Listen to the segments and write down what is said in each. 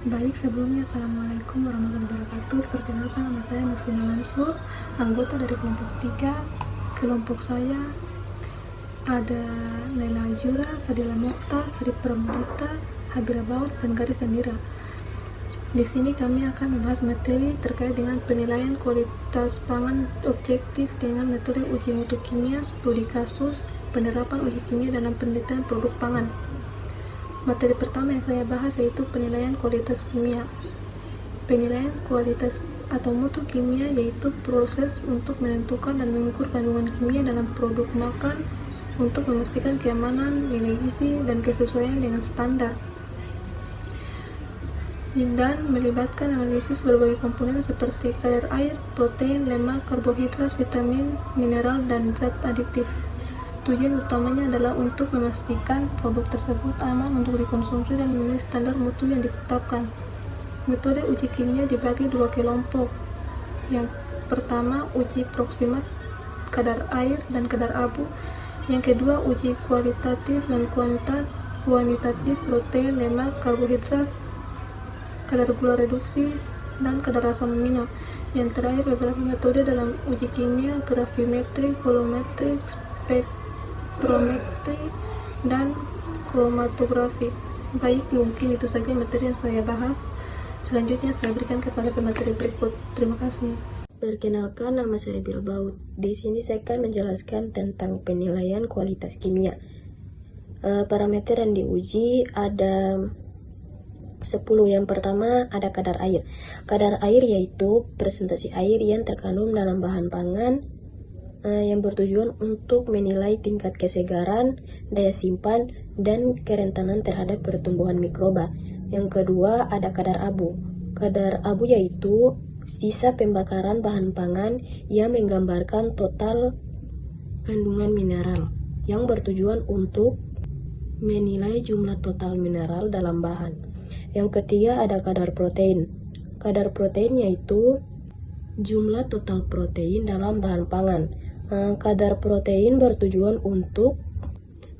Baik, sebelumnya Assalamualaikum warahmatullahi wabarakatuh. Perkenalkan, nama saya Nurfina Mansur, anggota dari kelompok 3. Kelompok saya ada Laila Jura, Fadila Mokhtar, Sri Pramudita, Habira Baut, dan Garis Sandira. Di sini kami akan membahas materi terkait dengan penilaian kualitas pangan objektif dengan metode uji mutu kimia, studi kasus, penerapan uji kimia dalam penelitian produk pangan. Materi pertama yang saya bahas yaitu penilaian kualitas kimia. Penilaian kualitas atau mutu kimia yaitu proses untuk menentukan dan mengukur kandungan kimia dalam produk makan untuk memastikan keamanan, nilai gizi, dan kesesuaian dengan standar, dan melibatkan analisis berbagai komponen seperti kadar air, protein, lemak, karbohidrat, vitamin, mineral, dan zat aditif. Tujuan utamanya adalah untuk memastikan produk tersebut aman untuk dikonsumsi dan memenuhi standar mutu yang ditetapkan. Metode uji kimia dibagi dua kelompok. Yang pertama, uji proksimat kadar air dan kadar abu. Yang kedua, uji kualitatif dan kuantitatif protein, lemak, karbohidrat, kadar gula reduksi, dan kadar asam amino. Yang terakhir, beberapa metode dalam uji kimia, gravimetri, volumetri, spektrometri, dan kromatografi. Baik, mungkin itu saja materi yang saya bahas. Selanjutnya saya berikan kepada pemateri berikut. Terima kasih. Perkenalkan, nama saya Habira Baut. Di sini saya akan menjelaskan tentang penilaian kualitas kimia. Parameter yang diuji ada 10. Yang pertama ada kadar air. Kadar air yaitu presentasi air yang terkandung dalam bahan pangan yang bertujuan untuk menilai tingkat kesegaran, daya simpan, dan kerentanan terhadap pertumbuhan mikroba. Yang kedua ada kadar abu. Kadar abu yaitu sisa pembakaran bahan pangan yang menggambarkan total kandungan mineral yang bertujuan untuk menilai jumlah total mineral dalam bahan. Yang ketiga ada kadar protein. Kadar protein yaitu jumlah total protein dalam bahan pangan. Kadar protein bertujuan untuk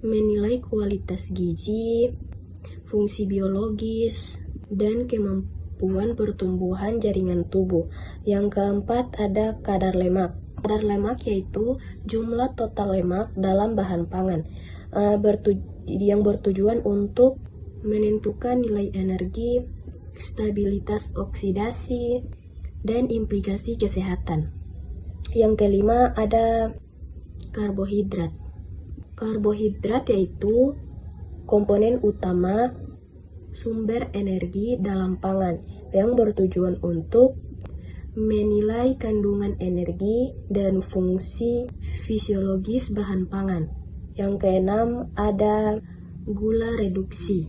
menilai kualitas gizi, fungsi biologis, dan kemampuan pertumbuhan jaringan tubuh. Yang keempat ada kadar lemak. Kadar lemak yaitu jumlah total lemak dalam bahan pangan yang bertujuan untuk menentukan nilai energi, stabilitas oksidasi, dan implikasi kesehatan. Yang kelima ada karbohidrat. Karbohidrat yaitu komponen utama sumber energi dalam pangan yang bertujuan untuk menilai kandungan energi dan fungsi fisiologis bahan pangan. Yang keenam ada gula reduksi.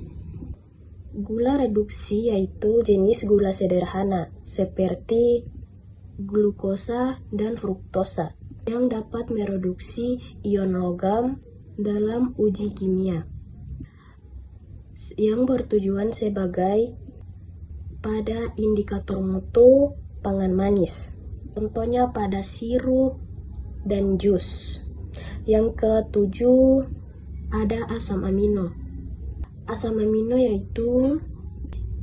Gula reduksi yaitu jenis gula sederhana seperti glukosa dan fruktosa yang dapat mereduksi ion logam dalam uji kimia yang bertujuan sebagai pada indikator mutu pangan manis, contohnya pada sirup dan jus. Yang ketujuh ada asam amino. Asam amino yaitu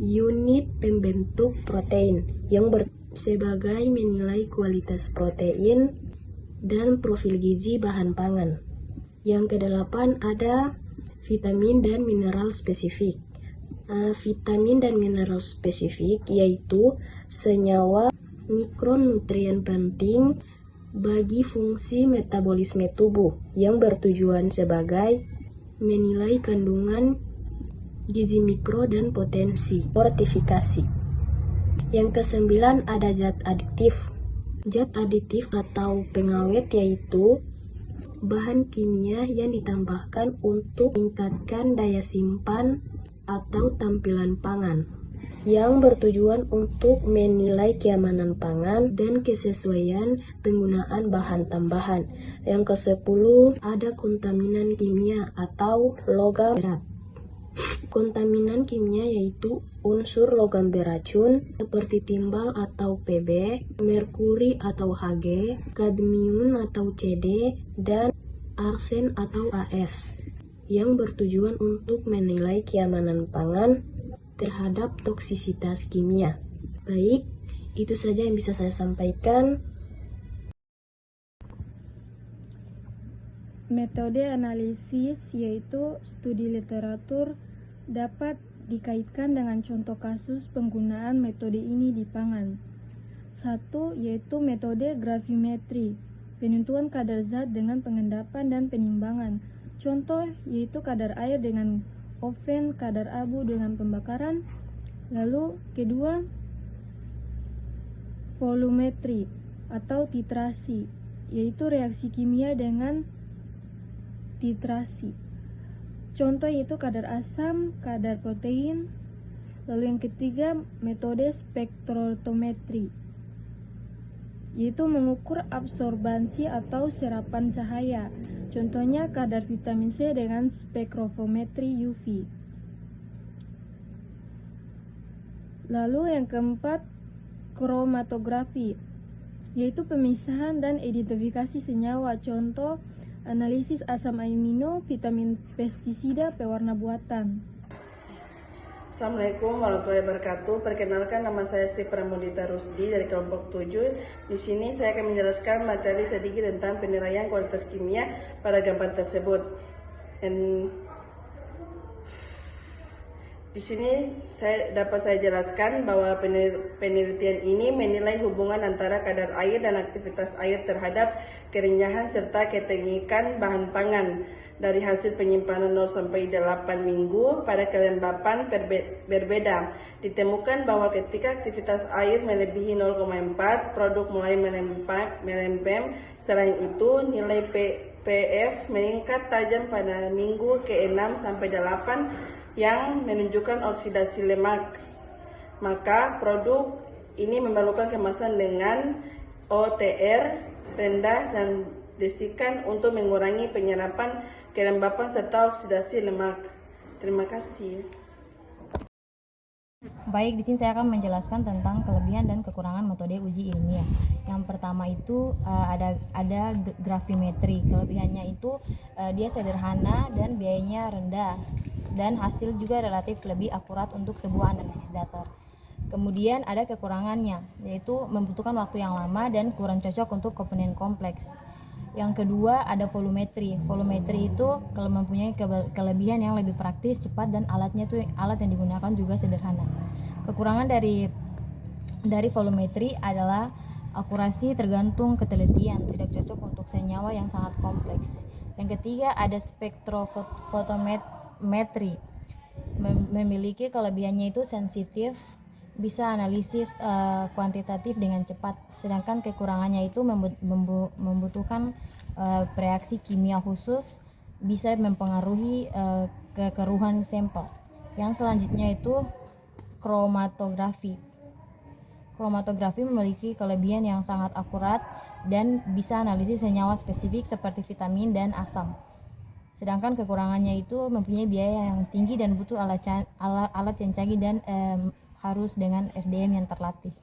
unit pembentuk protein yang sebagai menilai kualitas protein dan profil gizi bahan pangan. Yang kedelapan ada vitamin dan mineral spesifik. Vitamin dan mineral spesifik yaitu senyawa mikronutrien penting bagi fungsi metabolisme tubuh yang bertujuan sebagai menilai kandungan gizi mikro dan potensi fortifikasi. Yang kesembilan ada zat aditif. Zat aditif atau pengawet yaitu bahan kimia yang ditambahkan untuk meningkatkan daya simpan atau tampilan pangan yang bertujuan untuk menilai keamanan pangan dan kesesuaian penggunaan bahan tambahan. Yang ke-10 ada kontaminan kimia atau logam berat. Kontaminan kimia yaitu unsur logam beracun seperti timbal atau Pb, merkuri atau Hg, kadmium atau Cd, dan arsen atau As yang bertujuan untuk menilai keamanan pangan terhadap toksisitas kimia. Baik, itu saja yang bisa saya sampaikan. Metode analisis yaitu studi literatur dapat dikaitkan dengan contoh kasus penggunaan metode ini di pangan. Satu yaitu metode gravimetri, penentuan kadar zat dengan pengendapan dan penimbangan. Contoh yaitu kadar air dengan oven, kadar abu dengan pembakaran. Lalu kedua, volumetri atau titrasi, yaitu reaksi kimia dengan titrasi. Contoh yaitu kadar asam, kadar protein. Lalu yang ketiga, metode spektrometri, yaitu mengukur absorbansi atau serapan cahaya. Contohnya kadar vitamin C dengan spektrofometri UV. Lalu yang keempat, kromatografi, yaitu pemisahan dan identifikasi senyawa. Contoh analisis asam amino, vitamin, pestisida, pewarna buatan. Assalamualaikum warahmatullahi wabarakatuh. Perkenalkan, nama saya Sri Pramudita Rusdi dari kelompok 7. Di sini saya akan menjelaskan materi sedikit tentang penilaian kualitas kimia pada gambar tersebut. Dan di sini dapat saya jelaskan bahwa penelitian ini menilai hubungan antara kadar air dan aktivitas air terhadap kerenyahan serta ketengikan bahan pangan. Dari hasil penyimpanan 0 sampai 8 minggu pada kelembapan berbeda, ditemukan bahwa ketika aktivitas air melebihi 0,4, produk mulai melempem. Selain itu, nilai pF meningkat tajam pada minggu ke-6 sampai 8 yang menunjukkan oksidasi lemak. Maka produk ini memerlukan kemasan dengan OTR rendah dan desikan untuk mengurangi penyerapan kelembapan serta oksidasi lemak. Terima kasih. Baik, di sini saya akan menjelaskan tentang kelebihan dan kekurangan metode uji ilmiah. Yang pertama itu ada gravimetri. Kelebihannya itu dia sederhana dan biayanya rendah, dan hasil juga relatif lebih akurat untuk sebuah analisis dasar. Kemudian ada kekurangannya, yaitu membutuhkan waktu yang lama dan kurang cocok untuk komponen kompleks. Yang kedua ada volumetri. Volumetri itu kalau mempunyai kelebihan yang lebih praktis, cepat, dan alat yang digunakan juga sederhana. Kekurangan dari volumetri adalah akurasi tergantung ketelitian, tidak cocok untuk senyawa yang sangat kompleks. Yang ketiga ada spektrofotometri. Memiliki kelebihannya itu sensitif, bisa analisis kuantitatif dengan cepat, sedangkan kekurangannya itu membutuhkan reaksi kimia khusus, bisa mempengaruhi kekeruhan sampel. Yang selanjutnya itu kromatografi. Kromatografi memiliki kelebihan yang sangat akurat dan bisa analisis senyawa spesifik seperti vitamin dan asam. Sedangkan kekurangannya itu mempunyai biaya yang tinggi dan butuh alat yang canggih dan harus dengan SDM yang terlatih.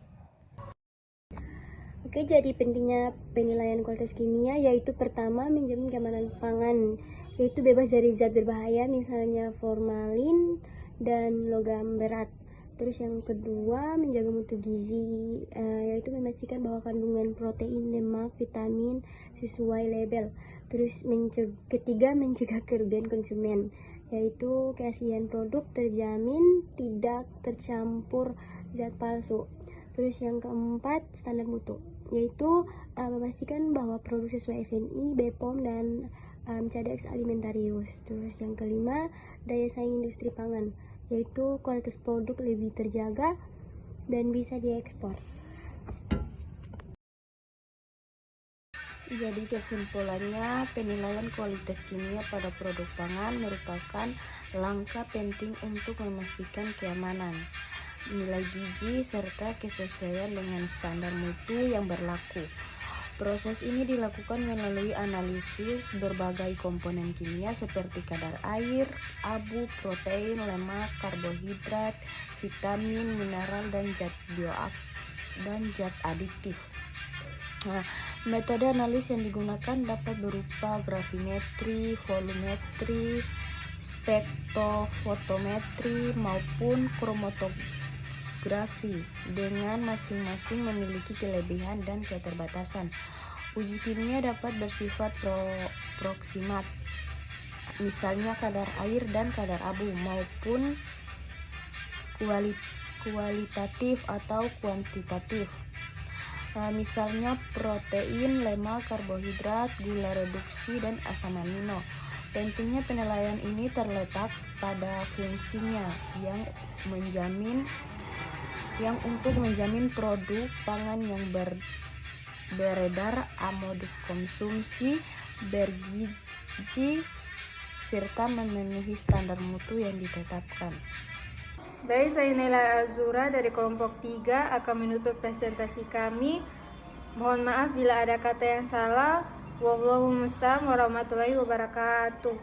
Oke, jadi pentingnya penilaian kualitas kimia yaitu pertama menjamin keamanan pangan, yaitu bebas dari zat berbahaya misalnya formalin dan logam berat. Terus yang kedua menjaga mutu gizi, yaitu memastikan bahwa kandungan protein, lemak, vitamin sesuai label. Terus ketiga mencegah kerugian konsumen, yaitu keaslian produk terjamin, tidak tercampur zat palsu. Terus yang keempat standar mutu, yaitu memastikan bahwa produk sesuai SNI, BPOM, dan Cadex Alimentarius. Terus yang kelima daya saing industri pangan, yaitu kualitas produk lebih terjaga dan bisa diekspor. Jadi kesimpulannya, penilaian kualitas kimia pada produk pangan merupakan langkah penting untuk memastikan keamanan, nilai gizi, serta kesesuaian dengan standar mutu yang berlaku. Proses ini dilakukan melalui analisis berbagai komponen kimia seperti kadar air, abu, protein, lemak, karbohidrat, vitamin, mineral, dan zat adiktif. Nah, metode analisis yang digunakan dapat berupa gravimetri, volumetri, spektrofotometri maupun kromatografi, dengan masing-masing memiliki kelebihan dan keterbatasan. Uji kimia dapat bersifat proksimat, misalnya kadar air dan kadar abu, maupun kualitatif atau kuantitatif, misalnya protein, lemak, karbohidrat, gula reduksi, dan asam amino. Pentingnya penilaian ini terletak pada fungsinya yang untuk menjamin produk pangan yang beredar aman dikonsumsi, bergizi, serta memenuhi standar mutu yang ditetapkan. Baik, saya Nela Azura dari kelompok 3 akan menutup presentasi kami. Mohon maaf bila ada kata yang salah. Wallahul musta'an warahmatullahi wabarakatuh.